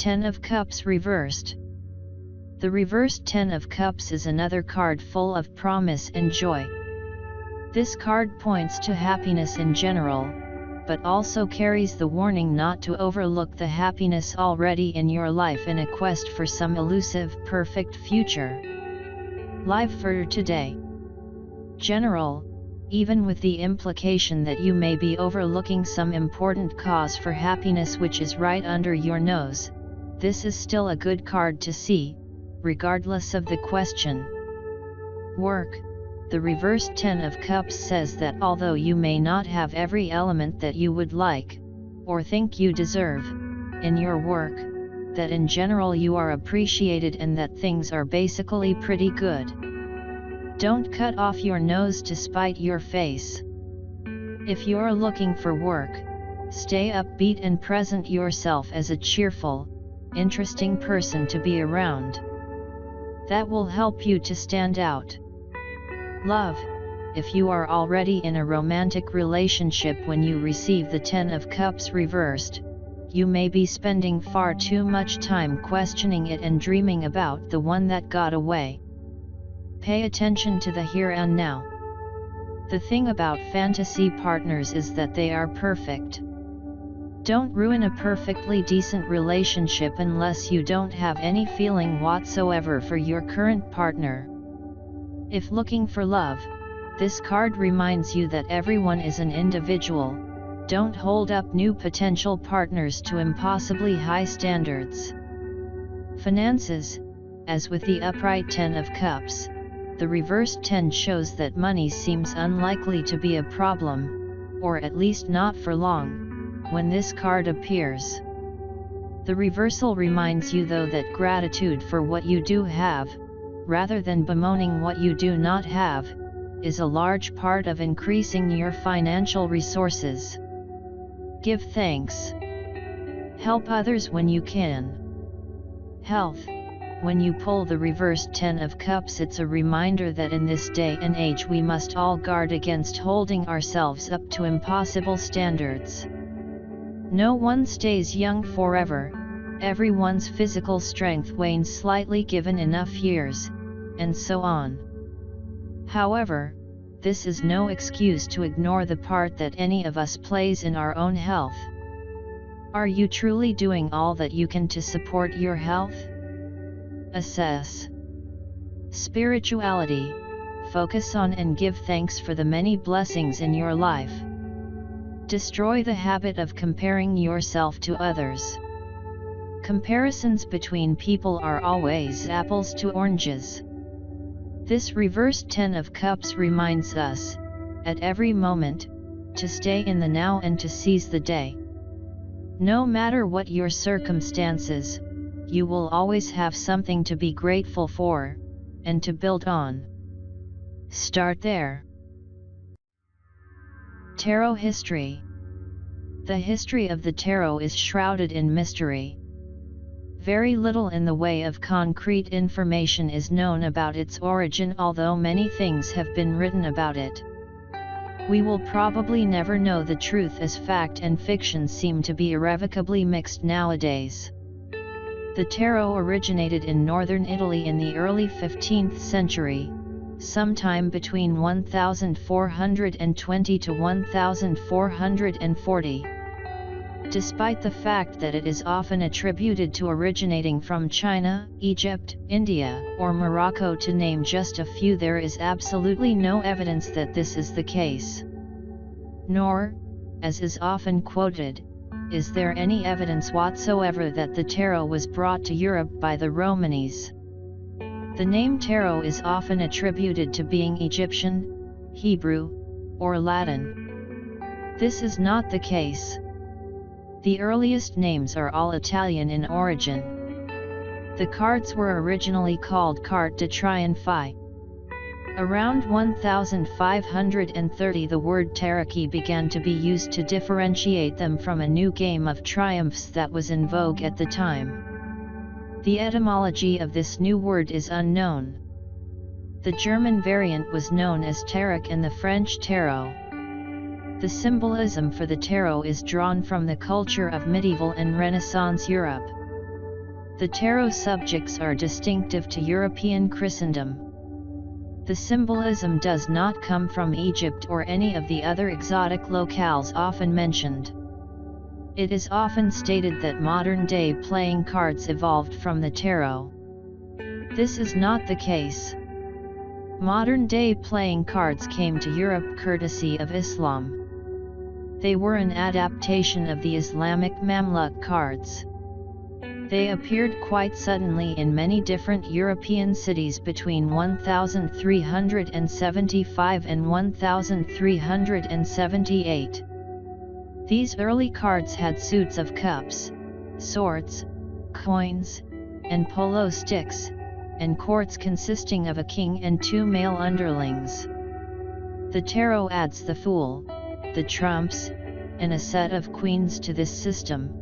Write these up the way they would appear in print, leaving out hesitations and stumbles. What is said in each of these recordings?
Ten of Cups reversed. The reversed Ten of Cups is another card full of promise and joy. This card points to happiness in general, but also carries the warning not to overlook the happiness already in your life in a quest for some elusive, perfect future. Live for today. General, even with the implication that you may be overlooking some important cause for happiness which is right under your nose, this is still a good card to see, regardless of the question. Work. The reversed Ten of Cups says that although you may not have every element that you would like, or think you deserve, in your work, that in general you are appreciated and that things are basically pretty good. Don't cut off your nose to spite your face. If you're looking for work, stay upbeat and present yourself as a cheerful, interesting person to be around. That will help you to stand out. Love. If you are already in a romantic relationship when you receive the Ten of Cups reversed, you may be spending far too much time questioning it and dreaming about the one that got away. Pay attention to the here and now. The thing about fantasy partners is that they are perfect. Don't ruin a perfectly decent relationship unless you don't have any feeling whatsoever for your current partner. If looking for love, this card reminds you that everyone is an individual. Don't hold up new potential partners to impossibly high standards. Finances. As with the upright Ten of Cups, the reversed 10 shows that money seems unlikely to be a problem, or at least not for long, when this card appears. The reversal reminds you though that gratitude for what you do have, rather than bemoaning what you do not have, is a large part of increasing your financial resources. Give thanks. Help others when you can. Health. When you pull the reversed Ten of Cups, it's a reminder that in this day and age we must all guard against holding ourselves up to impossible standards. No one stays young forever, everyone's physical strength wanes slightly given enough years, and so on. However, this is no excuse to ignore the part that any of us plays in our own health. Are you truly doing all that you can to support your health? Assess. Spirituality. Focus on and give thanks for the many blessings in your life. Destroy the habit of comparing yourself to others. Comparisons between people are always apples to oranges. This reversed Ten of Cups reminds us, at every moment, to stay in the now and to seize the day. No matter what your circumstances, you will always have something to be grateful for, and to build on. Start there. Tarot history. The history of the tarot is shrouded in mystery. Very little in the way of concrete information is known about its origin, although many things have been written about it. We will probably never know the truth, as fact and fiction seem to be irrevocably mixed nowadays. The tarot originated in northern Italy in the early 15th century, sometime between 1420 to 1440. Despite the fact that it is often attributed to originating from China, Egypt, India, or Morocco, to name just a few, there is absolutely no evidence that this is the case. Nor, as is often quoted, is there any evidence whatsoever that the tarot was brought to Europe by the Romanis. The name tarot is often attributed to being Egyptian, Hebrew, or Latin. This is not the case. The earliest names are all Italian in origin. The cards were originally called carte de triomphe. Around 1530 the word tarocchi began to be used to differentiate them from a new game of triumphs that was in vogue at the time. The etymology of this new word is unknown. The German variant was known as tarot and the French tarot. The symbolism for the tarot is drawn from the culture of medieval and Renaissance Europe. The tarot subjects are distinctive to European Christendom. The symbolism does not come from Egypt or any of the other exotic locales often mentioned. It is often stated that modern-day playing cards evolved from the tarot. This is not the case. Modern-day playing cards came to Europe courtesy of Islam. They were an adaptation of the Islamic Mamluk cards. They appeared quite suddenly in many different European cities between 1375 and 1378. These early cards had suits of cups, swords, coins, and polo sticks, and courts consisting of a king and two male underlings. The tarot adds the Fool, the trumps, and a set of queens to this system.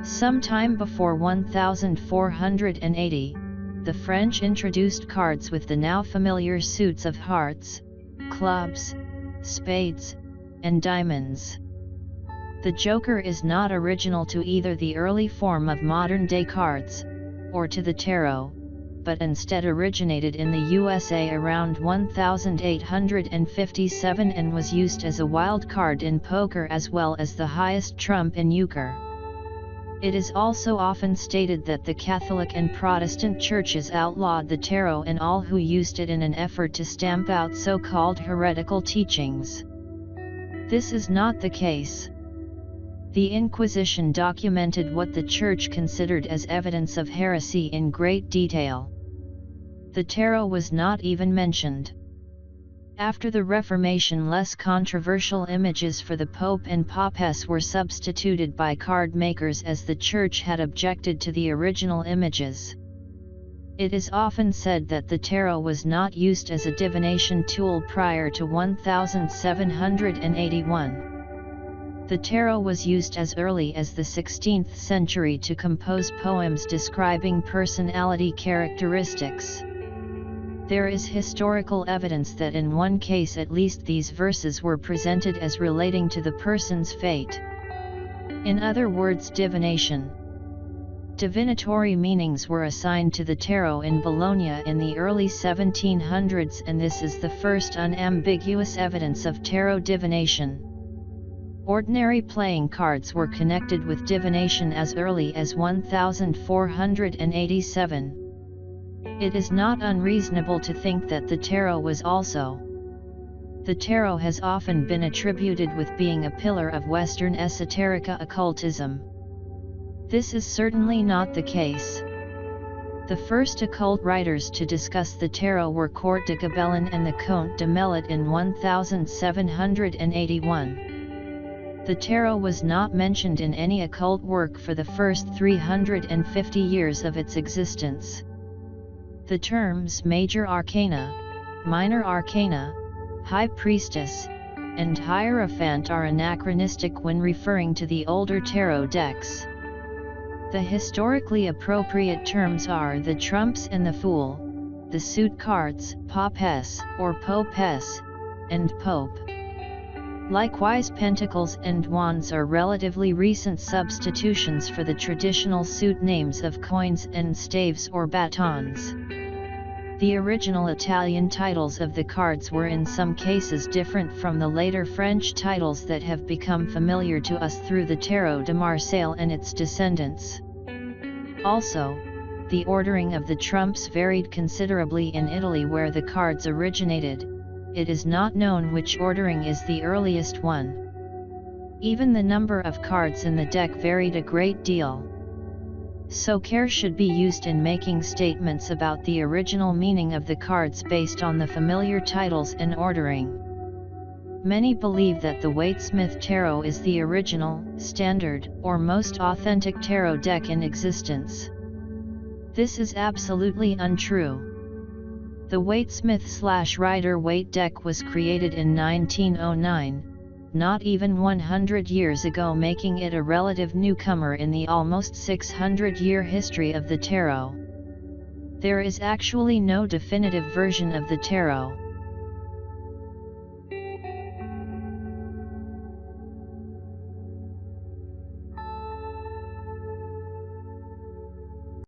Sometime before 1480, the French introduced cards with the now familiar suits of hearts, clubs, spades, and diamonds. The Joker is not original to either the early form of modern-day cards, or to the tarot, but instead originated in the USA around 1857 and was used as a wild card in poker as well as the highest trump in euchre. It is also often stated that the Catholic and Protestant churches outlawed the tarot and all who used it in an effort to stamp out so-called heretical teachings. This is not the case. The Inquisition documented what the Church considered as evidence of heresy in great detail. The tarot was not even mentioned. After the Reformation, less controversial images for the Pope and Papess were substituted by card makers as the Church had objected to the original images. It is often said that the tarot was not used as a divination tool prior to 1781. The tarot was used as early as the 16th century to compose poems describing personality characteristics. There is historical evidence that in one case at least these verses were presented as relating to the person's fate. In other words, divination. Divinatory meanings were assigned to the tarot in Bologna in the early 1700s, and this is the first unambiguous evidence of tarot divination. Ordinary playing cards were connected with divination as early as 1487. It is not unreasonable to think that the tarot was also. The tarot has often been attributed with being a pillar of Western esoterica occultism. This is certainly not the case. The first occult writers to discuss the tarot were Court de Gobelin and the Comte de Melot in 1781. The tarot was not mentioned in any occult work for the first 350 years of its existence. The terms Major Arcana, Minor Arcana, High Priestess, and Hierophant are anachronistic when referring to the older tarot decks. The historically appropriate terms are the trumps and the fool, the suit cards, Papess or Popess, and Pope. Likewise, pentacles and wands are relatively recent substitutions for the traditional suit names of coins and staves or batons. The original Italian titles of the cards were in some cases different from the later French titles that have become familiar to us through the Tarot de Marseille and its descendants. Also, the ordering of the trumps varied considerably in Italy where the cards originated. It is not known which ordering is the earliest one. Even the number of cards in the deck varied a great deal. So care should be used in making statements about the original meaning of the cards based on the familiar titles and ordering. Many believe that the Waite-Smith Tarot is the original, standard, or most authentic tarot deck in existence. This is absolutely untrue. The Waite-Smith/Rider-Waite deck was created in 1909, not even 100 years ago, making it a relative newcomer in the almost 600-year history of the tarot. There is actually no definitive version of the tarot.